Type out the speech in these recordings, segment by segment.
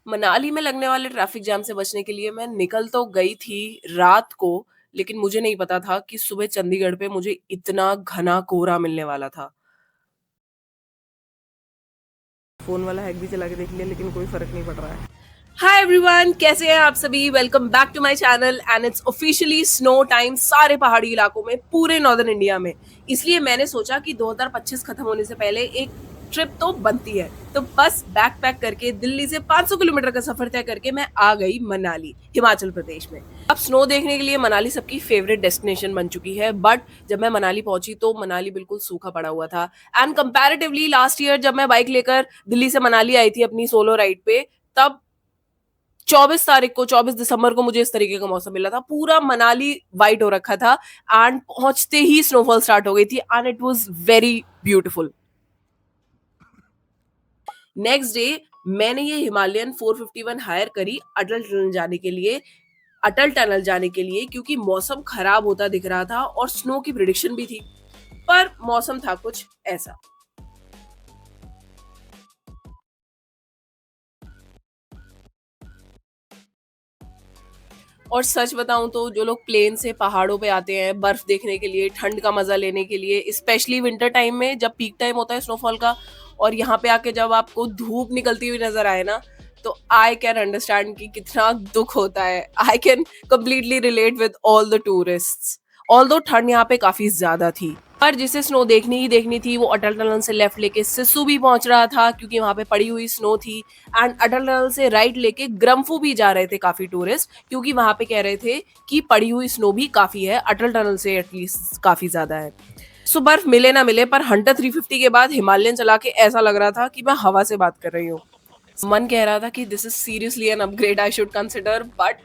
मनाली में लगने वाले ट्रैफिक जाम से बचने के लिए मैं निकल तो गई थी रात को, लेकिन मुझे नहीं पता था कि सुबह चंडीगढ़ पे मुझे इतना घना कोहरा मिलने वाला था। फ़ोन वाला हैक भी चला के देख लिया लेकिन कोई फ़र्क नहीं पड़ रहा है। हाय एवरीवन, कैसे हैं आप सभी? Welcome back to my channel and it's officially snow time सारे पहाड़ी इलाकों में, पूरे नॉर्दर्न इंडिया में। इसलिए मैंने सोचा कि 2025 खत्म होने से पहले एक ट्रिप तो बनती है। तो बस बैक पैक करके दिल्ली से 500 किलोमीटर का सफर तय करके मैं आ गई मनाली, हिमाचल प्रदेश में। अब स्नो देखने के लिए मनाली सबकी फेवरेट डेस्टिनेशन बन चुकी है, बट जब मैं मनाली पहुंची तो मनाली बिल्कुल सूखा पड़ा हुआ था। एंड कंपैरेटिवली लास्ट ईयर जब मैं बाइक लेकर दिल्ली से मनाली आई थी अपनी सोलो राइड पे, तब 24 दिसंबर को मुझे इस तरीके का मौसम मिला था। पूरा मनाली वाइट हो रखा था एंड पहुंचते ही स्नोफॉल स्टार्ट हो गई थी and it was very beautiful. Next day मैंने ये हिमालयन 451 हायर करी अटल टनल जाने के लिए, क्योंकि मौसम खराब होता दिख रहा था और स्नो की प्रिडिक्शन भी थी, पर मौसम था कुछ ऐसा। और सच बताऊं तो जो लोग प्लेन से पहाड़ों पे आते हैं बर्फ देखने के लिए, ठंड का मजा लेने के लिए, स्पेशली विंटर टाइम में जब पीक टाइम होता है स्नोफॉल का, और यहाँ पे आके जब आपको धूप निकलती हुई नजर आए ना, तो आई कैन अंडरस्टैंड कि कितना दुख होता है। I can completely relate with all the tourist. Although ठंड यहाँ पे काफी ज्यादा थी, पर जिसे स्नो देखनी ही देखनी थी वो अटल टनल से लेफ्ट लेके सिस्सू भी पहुंच रहा था, क्योंकि वहां पे पड़ी हुई स्नो थी। एंड अटल टनल से राइट लेके ग्रम्फू भी जा रहे थे काफी टूरिस्ट, क्योंकि वहां पे कह रहे थे कि पड़ी हुई स्नो भी काफी है, अटल टनल से एटलीस्ट काफी ज्यादा है। सो बर्फ मिले ना मिले, पर हंटर 350 के बाद हिमालयन चला के ऐसा लग रहा था कि मैं हवा से बात कर रही हूँ। मन कह रहा था कि this is seriously an upgrade I should consider, but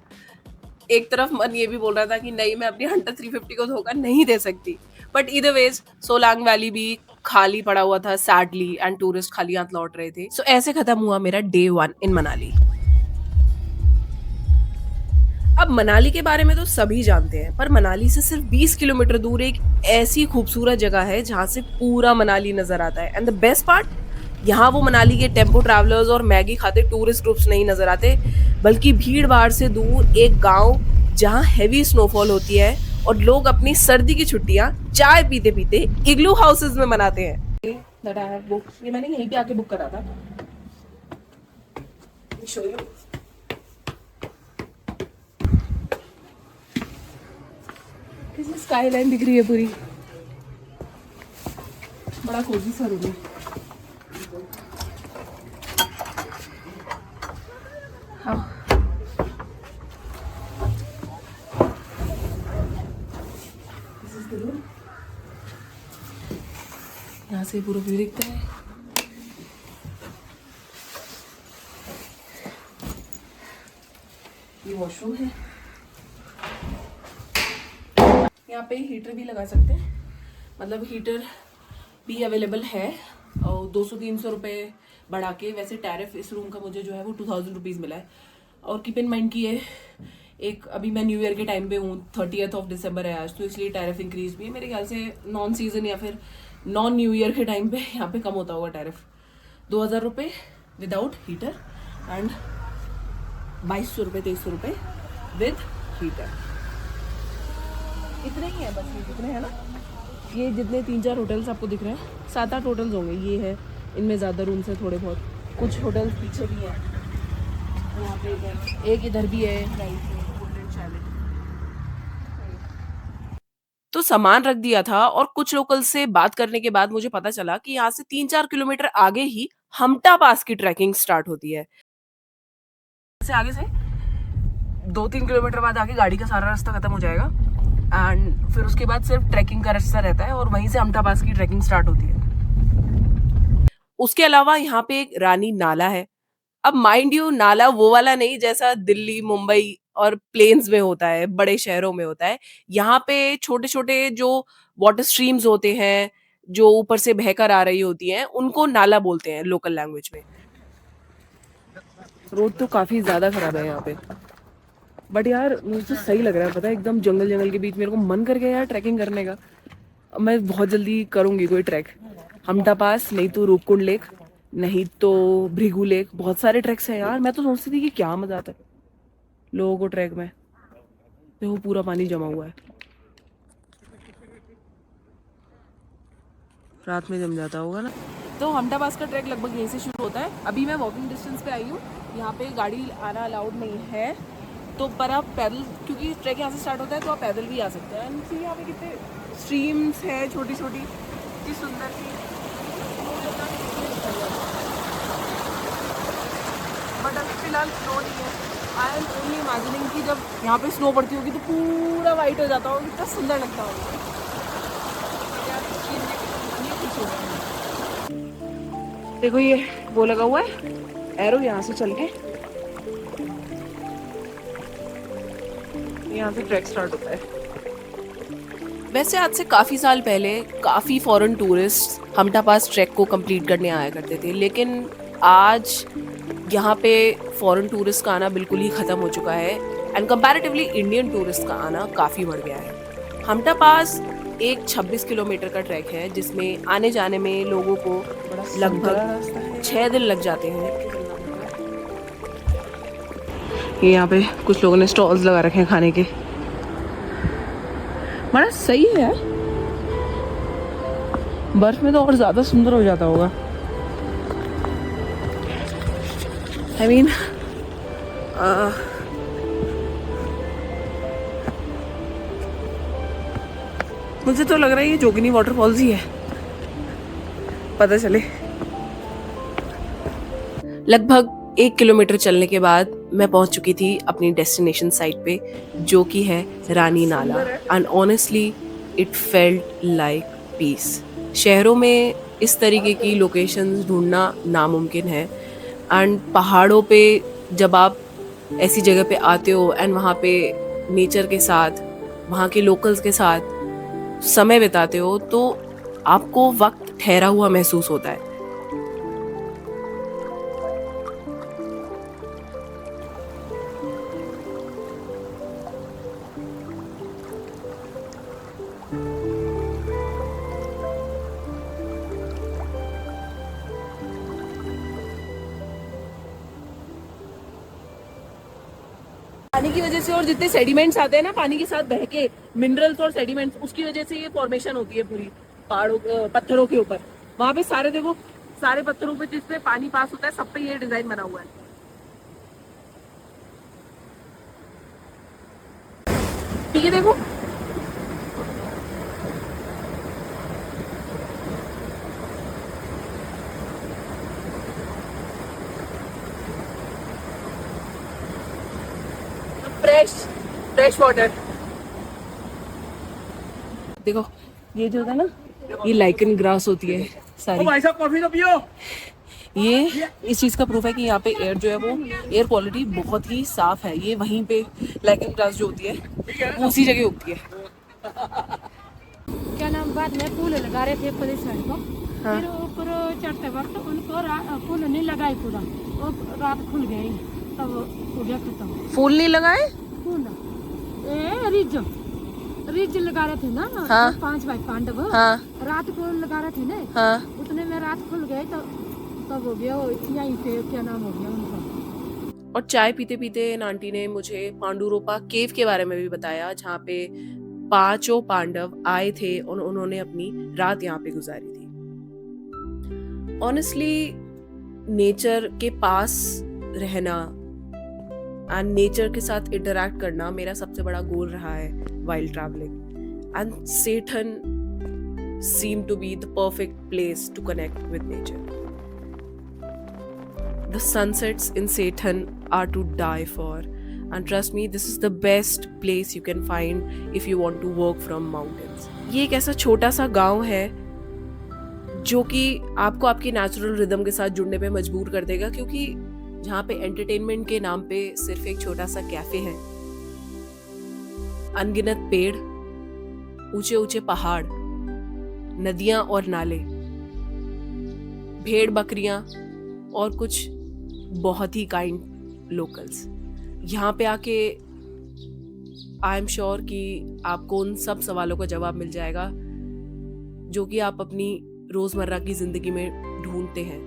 एक तरफ मन ये भी बोल रहा था कि नहीं, मैं अपनी हंटर 350 को धोखा नहीं दे सकती। बट इधर वेज सोलांग वैली भी खाली पड़ा हुआ था सैडली, एंड टूरिस्ट खाली हाथ लौट रहे थे। सो ऐसे खत्म हुआ मेरा डे 1 इन मनाली। अब मनाली के बारे में तो सभी जानते हैं, पर मनाली से सिर्फ 20 किलोमीटर दूर एक ऐसी खूबसूरत जगह है जहां से पूरा मनाली नजर आता है। एंड द बेस्ट पार्ट, यहाँ वो मनाली के टेम्पो ट्रैवलर्स और मैगी खाते टूरिस्ट ग्रुप्स नहीं नजर आते, बल्कि भीड़ भाड़ से दूर एक गांव जहाँ हैवी स्नोफॉल होती है और लोग अपनी सर्दी की छुट्टियां चाय पीते पीते इग्लू हाउसेस में मनाते हैं। ये मैंने यहीं पे आके बुक करा था। स्काई लाइन दिख रही है पूरी, बड़ा कोजी सा रूम है। हाँ, यहाँ से पूरा व्यू दिखता है। ये वॉशरूम है, यहाँ पे हीटर भी लगा सकते हैं, मतलब हीटर भी अवेलेबल है। और 200-300 रुपये बढ़ा के, वैसे टैरिफ इस रूम का मुझे जो है वो 2000 रुपीज़ मिला है। और कीप इन माइंड कि ये एक अभी मैं न्यू ईयर के टाइम पे हूँ, 30th ऑफ दिसंबर है आज, तो इसलिए टैरिफ इंक्रीज भी है। मेरे ख्याल से नॉन सीजन या फिर नॉन न्यू ईयर के टाइम पे यहाँ पे कम होता होगा टैरिफ। 2000 रुपये विदाउट हीटर एंड 2200 रुपये 2300 रुपये विद हीटर। इतने ही है बस, ये जितने हैं ना, ये जितने 3-4 होटल्स आपको दिख रहे हैं, 7-8 होटल्स होंगे। ये है, इनमें ज़्यादा रूम्स हैं थोड़े बहुत, कुछ होटल्स पीछे भी हैं, यहाँ पे एक इधर भी है राइट में। तो सामान रख दिया था, और कुछ लोकल से बात करने के बाद मुझे पता चला कि यहाँ से 3-4 किलोमीटर आगे ही हमटा पास की ट्रैकिंग स्टार्ट होती है। से आगे से 2-3 किलोमीटर बाद आगे गाड़ी का सारा रास्ता खत्म हो जाएगा, एंड फिर उसके बाद सिर्फ ट्रैकिंग का रास्ता रहता है, और वहीं से हमटा पास की ट्रैकिंग स्टार्ट होती है। उसके अलावा यहाँ पे एक रानी नाला है। अब माइंड यू, नाला वो वाला नहीं जैसा दिल्ली, मुंबई और प्लेन्स में होता है, बड़े शहरों में होता है। यहाँ पे छोटे-छोटे जो वाटर स्ट्रीम्स होते हैं, जो ऊपर से बहकर आ रही होती हैं, उनको नाला बोलते हैं लोकल लैंग्वेज में। रोड तो काफ़ी ज़्यादा खराब है यहाँ पे, बट यार मुझे तो सही लग रहा है, पता है, एकदम जंगल जंगल के बीच। मेरे को मन कर गया यार ट्रैकिंग करने का। अब मैं बहुत जल्दी करूँगी कोई ट्रैक, हमटा पास नहीं तो रूपकुंड लेक, नहीं तो भृगु लेक, बहुत सारे ट्रैक्स हैं यार। मैं तो सोचती थी कि क्या मजा आता है लोगों को ट्रैक में। देखो पूरा पानी जमा हुआ है, रात में जम जाता होगा ना। तो हमटा पास का ट्रैक लगभग यहीं से शुरू होता है। अभी मैं वॉकिंग डिस्टेंस पे आई हूँ, यहाँ पे गाड़ी आना अलाउड नहीं है, तो पर आप पैदल, क्योंकि ट्रैक यहाँ से स्टार्ट होता है तो आप पैदल भी आ सकते हैं। एंड यहाँ पे कितने स्ट्रीम्स है छोटी छोटी, कितनी सुंदर सी। बट अभी फिलहाल स्नो नहीं है। आई एम ओनली इमेजिनिंग कि जब यहाँ पे स्नो पड़ती होगी तो पूरा वाइट हो जाता होगा, कितना सुंदर लगता होगा। देखो ये वो लगा हुआ है एरो, यहाँ से चल के यहाँ से ट्रैक स्टार्ट होता है। वैसे आज से काफ़ी साल पहले काफ़ी फॉरेन टूरिस्ट हमटा पास ट्रैक को कंप्लीट करने आया करते थे, लेकिन आज यहाँ पे फॉरेन टूरिस्ट का आना बिल्कुल ही ख़त्म हो चुका है एंड कंपैरेटिवली इंडियन टूरिस्ट का आना काफ़ी बढ़ गया है। हमटा पास एक 26 किलोमीटर का ट्रैक है जिसमें आने जाने में लोगों को लगभग 6 दिन लग जाते हैं। ये यहाँ पे कुछ लोगों ने स्टॉल्स लगा रखे हैं खाने के, बड़ा सही है। बर्फ में तो और ज़्यादा सुंदर हो जाता होगा। I mean, मुझे तो लग रहा है ये जोगिनी वाटरफॉल्स ही है, पता चले। लगभग 1 किलोमीटर चलने के बाद मैं पहुंच चुकी थी अपनी डेस्टिनेशन साइट पे, जो कि है Rani Nala. And honestly it felt like peace. शहरों में इस तरीके की लोकेशंस ढूंढना नामुमकिन है एंड पहाड़ों पे जब आप ऐसी जगह पे आते हो एंड वहाँ पे नेचर के साथ, वहाँ के लोकल्स के साथ समय बिताते हो तो आपको वक्त ठहरा हुआ महसूस होता है। पानी की वजह से और जितने सेडिमेंट्स आते हैं ना पानी के साथ बह के, मिनरल्स और सेडिमेंट्स, उसकी वजह से ये फॉर्मेशन होती है पूरी पहाड़ों पत्थरों के ऊपर। वहां पे सारे देखो, सारे पत्थरों पे जिसपे पानी पास होता है सब पे ये डिजाइन बना हुआ है। ठीक है, देखो फ्रेश फ्रेश वाटर। देखो ये जो है ना, ये लाइकन ग्रास होती है सारी। भाई साहब कॉफी तो पियो। ये इस चीज का प्रूफ है कि यहाँ पे एयर जो है वो एयर क्वालिटी बहुत ही साफ है। ये वहीं पे लाइकन ग्रास जो होती है उसी जगह उगती है। क्या नाम, बाद में फूल लगा रहे थे पुलिस वाले को। हाँ। फिर ऊपर चढ़ते वक्त उनको फूल नहीं लगाए, पूरा वो रात खुल गई तब हो गया खत्म। फूल नहीं लगाए? फूल रिज लगा रहे थे ना। हाँ। 5 भाई पांडव। हाँ। रात को लगा रहे थे ना। हाँ। उतने में रात खुल गए तब हो गया यहीं पे क्या नाम हो गया उनका। और चाय पीते पीते आंटी ने मुझे पांडुरोपा केव के बारे में भी बताया, जहाँ पे 5 पांडव आए थे और उन्होंने अपनी रात यहाँ पे गुजारी थी। ऑनेस्टली नेचर के पास रहना एंड नेचर के साथ इंटरैक्ट करना मेरा सबसे बड़ा गोल रहा है while traveling, and Saturn seemed to be the perfect place to connect with nature. The sunsets in Saturn are to die for, and trust me, this is the best place you can find if you want to work from mountains. ये एक ऐसा छोटा सा गांव है जो कि आपको आपकी नेचुरल रिदम के साथ जुड़ने पे मजबूर कर देगा, क्योंकि जहाँ पे एंटरटेनमेंट के नाम पे सिर्फ एक छोटा सा कैफे है, अनगिनत पेड़, ऊंचे ऊंचे पहाड़, नदियां और नाले, भेड़ बकरियां और कुछ बहुत ही काइंड लोकल्स। यहाँ पे आके आई एम श्योर कि आपको उन सब सवालों का जवाब मिल जाएगा जो कि आप अपनी रोजमर्रा की जिंदगी में ढूंढते हैं।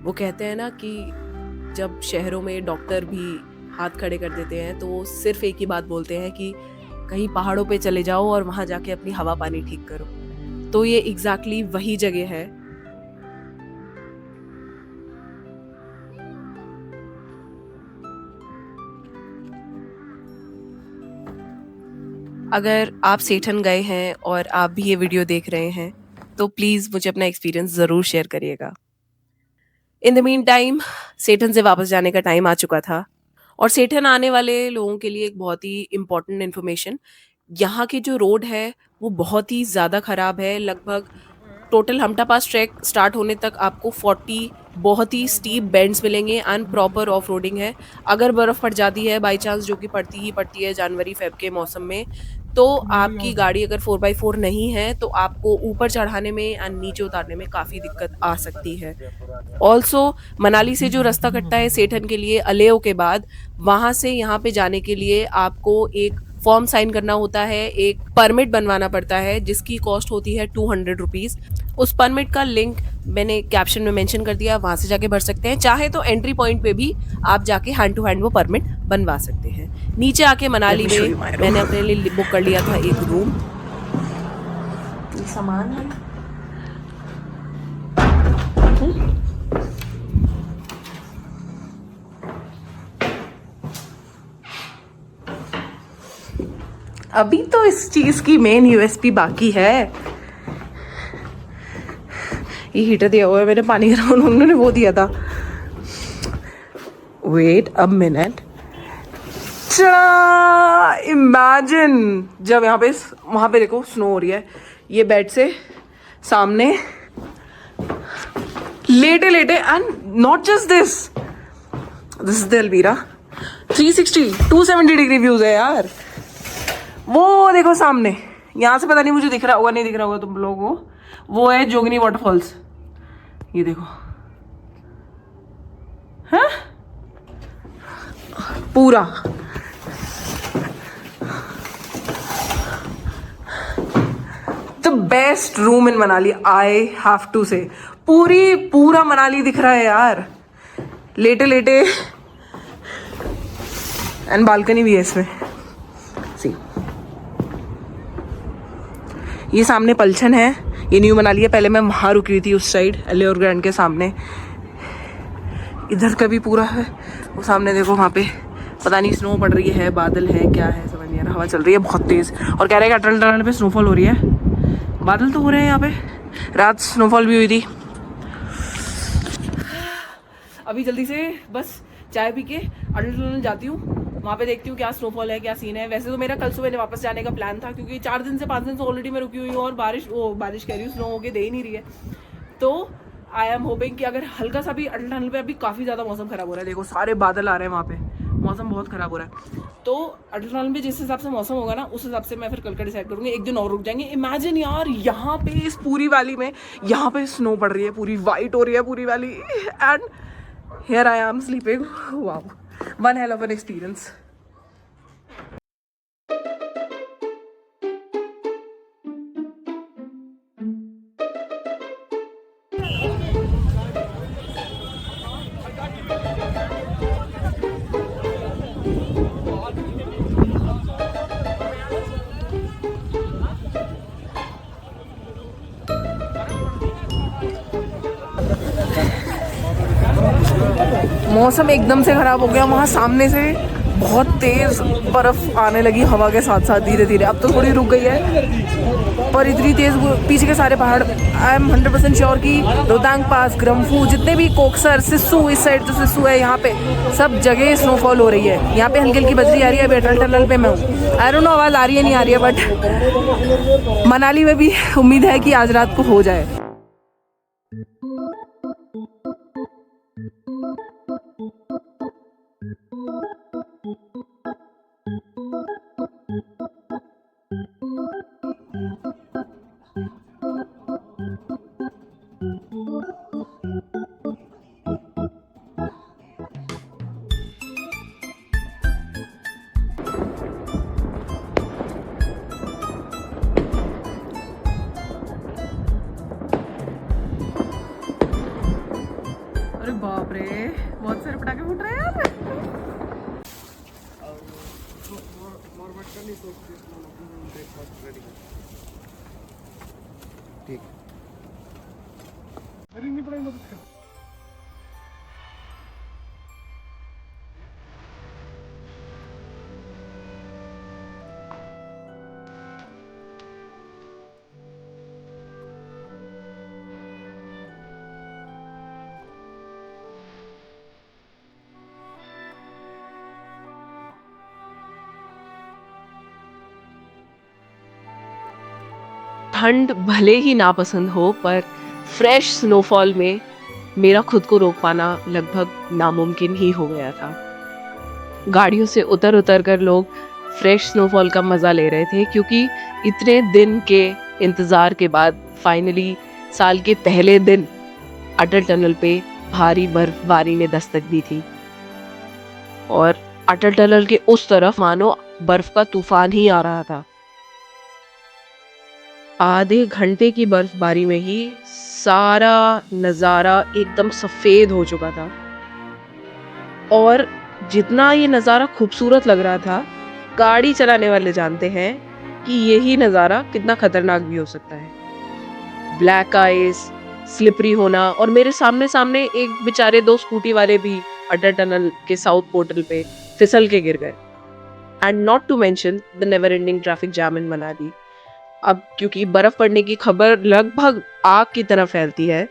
वो कहते हैं ना कि जब शहरों में डॉक्टर भी हाथ खड़े कर देते हैं तो वो सिर्फ एक ही बात बोलते हैं कि कहीं पहाड़ों पे चले जाओ और वहाँ जाके अपनी हवा पानी ठीक करो। तो ये एग्जैक्टली वही जगह है। अगर आप सेठन गए हैं और आप भी ये वीडियो देख रहे हैं तो प्लीज़ मुझे अपना एक्सपीरियंस ज़रूर शेयर करिएगा। इन द मीन टाइम सेठन से वापस जाने का टाइम आ चुका था और सेठन आने वाले लोगों के लिए एक बहुत ही इम्पोर्टेंट इन्फॉर्मेशन, यहाँ की जो रोड है वो बहुत ही ज़्यादा ख़राब है। लगभग टोटल हमटा पास ट्रैक स्टार्ट होने तक आपको 40 बहुत ही स्टीप बेंड्स मिलेंगे एंड प्रॉपर ऑफ रोडिंग है। अगर बर्फ़ पड़ जाती है बाई चांस, जो कि पड़ती ही पड़ती है जनवरी फेब के मौसम में, तो आपकी गाड़ी अगर 4x4 नहीं है तो आपको ऊपर चढ़ाने में एंड नीचे उतारने में काफ़ी दिक्कत आ सकती है। ऑल्सो मनाली से जो रास्ता कटता है सेठन के लिए अलेओ के बाद, वहाँ से यहाँ पे जाने के लिए आपको एक फॉर्म साइन करना होता है, एक परमिट बनवाना पड़ता है जिसकी कॉस्ट होती है 200 रुपीज़। उस परमिट का लिंक मैंने कैप्शन में मेंशन कर दिया, वहाँ से जाके भर सकते हैं। चाहे तो एंट्री पॉइंट पे भी आप जाके हैंड टू हैंड वो परमिट बनवा सकते हैं। नीचे आके मनाली में मैंने अपने लिए बुक कर लिया था एक रूम। सामान है अभी तो इस चीज की मेन यूएसपी बाकी है। ये हीटर दिया हुआ है, मैंने पानी गर्म उन्होंने वो दिया था। वेट अ मिनट, इमेजिन जब यहाँ पे वहां पे देखो स्नो हो रही है, ये बेड से सामने लेटे लेटे, and not just this is the अलमीरा। 270 डिग्री व्यूज है यार। वो देखो सामने, यहाँ से पता नहीं मुझे दिख रहा होगा नहीं दिख रहा होगा तुम लोगों को, वो है जोगनी वाटरफॉल्स। ये देखो, हाँ पूरा the best room in Manali, I have to say. पूरा मनाली दिख रहा है यार, लेटे लेटे, एंड बालकनी भी है इसमें। सी, ये सामने पलछन है, ये न्यू मनाली है। पहले मैं वहाँ रुकी हुई थी उस साइड एलियोर ग्रैंड के सामने। इधर का भी पूरा है, वो सामने देखो वहाँ पे पता नहीं स्नो पड़ रही है, बादल है, क्या है समझ नहीं आ रहा। हवा चल रही है बहुत तेज़ और कह रहे हैं कि अटल टनल पे स्नोफॉल हो रही है। बादल तो हो रहे हैं यहाँ पे, रात स्नोफॉल भी हुई थी। अभी जल्दी से बस चाय पी के अटल टनल जाती हूँ, वहाँ पे देखती हूँ क्या स्नोफॉल है, क्या सीन है। वैसे तो मेरा कल सुबह वापस जाने का प्लान था, क्योंकि 4 दिन से 5 दिन से ऑलरेडी मैं रुकी हुई हूँ और बारिश कह रही हूँ, स्नो होके दे ही नहीं रही है। तो आई एम होपिंग कि अगर हल्का सा भी अटल टनल पे, अभी काफ़ी ज़्यादा मौसम ख़राब हो रहा है, देखो सारे बादल आ रहे हैं वहाँ पे, मौसम बहुत ख़राब हो रहा है। तो अटल टनल में जिस हिसाब से मौसम होगा ना, उस हिसाब से मैं फिर कल का डिसाइड करूँगी, एक दिन और रुक जाएंगे। इमेजिन यार, यहाँ पे इस पूरी वैली में यहाँ पे स्नो पड़ रही है, पूरी वाइट हो रही है पूरी valley, and here I am sleeping. Wow, one hell of an experience. मौसम एकदम से ख़राब हो गया, वहाँ सामने से बहुत तेज़ बर्फ़ आने लगी हवा के साथ साथ धीरे धीरे। अब तो थोड़ी रुक गई है, पर इतनी तेज़ पीछे के सारे पहाड़, आई एम 100% श्योर कि रोहतांग पास, ग्रम्फू, जितने भी कोकसर, सिस्सू, इस साइड जो सिस्सू है यहाँ पे सब जगह स्नोफॉल हो रही है। यहाँ पे हल्की हल्की बजरी आ रही है। अभी अटल टनल पे मैं हूँ, आई डोंट नो आवाज़ आ रही है नहीं आ रही है, बट मनाली में भी उम्मीद है कि आज रात को हो जाए। बहुत सारे पटाखे फूट रहे हैं यार। ठीक। ठंड भले ही नापसंद हो, पर फ्रेश स्नोफॉल में मेरा खुद को रोक पाना लगभग नामुमकिन ही हो गया था। गाड़ियों से उतर उतर कर लोग फ्रेश स्नोफॉल का मज़ा ले रहे थे, क्योंकि इतने दिन के इंतज़ार के बाद फाइनली साल के पहले दिन अटल टनल पे भारी बर्फबारी ने दस्तक दी थी। और अटल टनल के उस तरफ मानो बर्फ का तूफान ही आ रहा था। आधे घंटे की बर्फबारी में ही सारा नज़ारा एकदम सफ़ेद हो चुका था। और जितना ये नज़ारा खूबसूरत लग रहा था, गाड़ी चलाने वाले जानते हैं कि यही नज़ारा कितना खतरनाक भी हो सकता है। ब्लैक आइस, स्लिपरी होना, और मेरे सामने सामने एक बेचारे 2 स्कूटी वाले भी अटल टनल के साउथ पोर्टल पे फिसल के गिर गए। And not to mention the never ending traffic jam in Manali. अब क्योंकि बर्फ पड़ने की खबर लगभग आग की तरह फैलती है,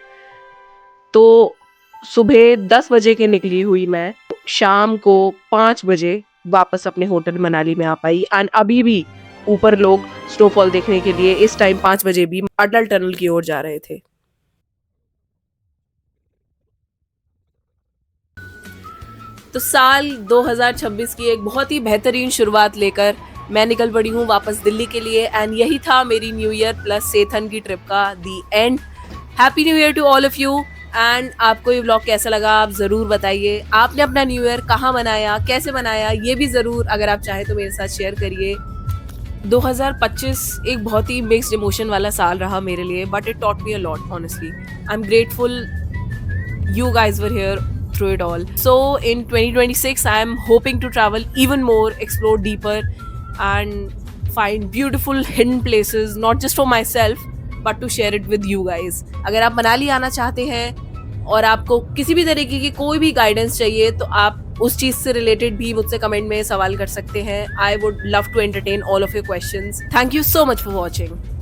तो सुबह 10 बजे के निकली हुई मैं शाम को 5 बजे वापस अपने होटल मनाली में आ पाई। एंड अभी भी ऊपर लोग स्नोफॉल देखने के लिए इस टाइम 5 बजे भी अटल टनल की ओर जा रहे थे। तो साल 2026 की एक बहुत ही बेहतरीन शुरुआत लेकर मैं निकल पड़ी हूँ वापस दिल्ली के लिए। एंड यही था मेरी न्यू ईयर प्लस सेथन की ट्रिप का the end. Happy new year to all of you. And आपको ये व्लॉग कैसा लगा आप ज़रूर बताइए। आपने अपना न्यू ईयर कहाँ मनाया, कैसे मनाया, ये भी ज़रूर अगर आप चाहें तो मेरे साथ शेयर करिए। 2025 एक बहुत ही मिक्स्ड इमोशन वाला साल रहा मेरे लिए, but it taught me a lot honestly. I am grateful you guys were here through it all. So in 2026 I am hoping to travel even more, explore deeper and find beautiful hidden places, not just for myself but to share it with you guys. अगर आप मनाली आना चाहते हैं और आपको किसी भी तरीके की कोई भी गाइडेंस चाहिए, तो आप उस चीज से रिलेटेड भी मुझसे कमेंट में सवाल कर सकते हैं। I would love to entertain all of your questions. Thank you so much for watching.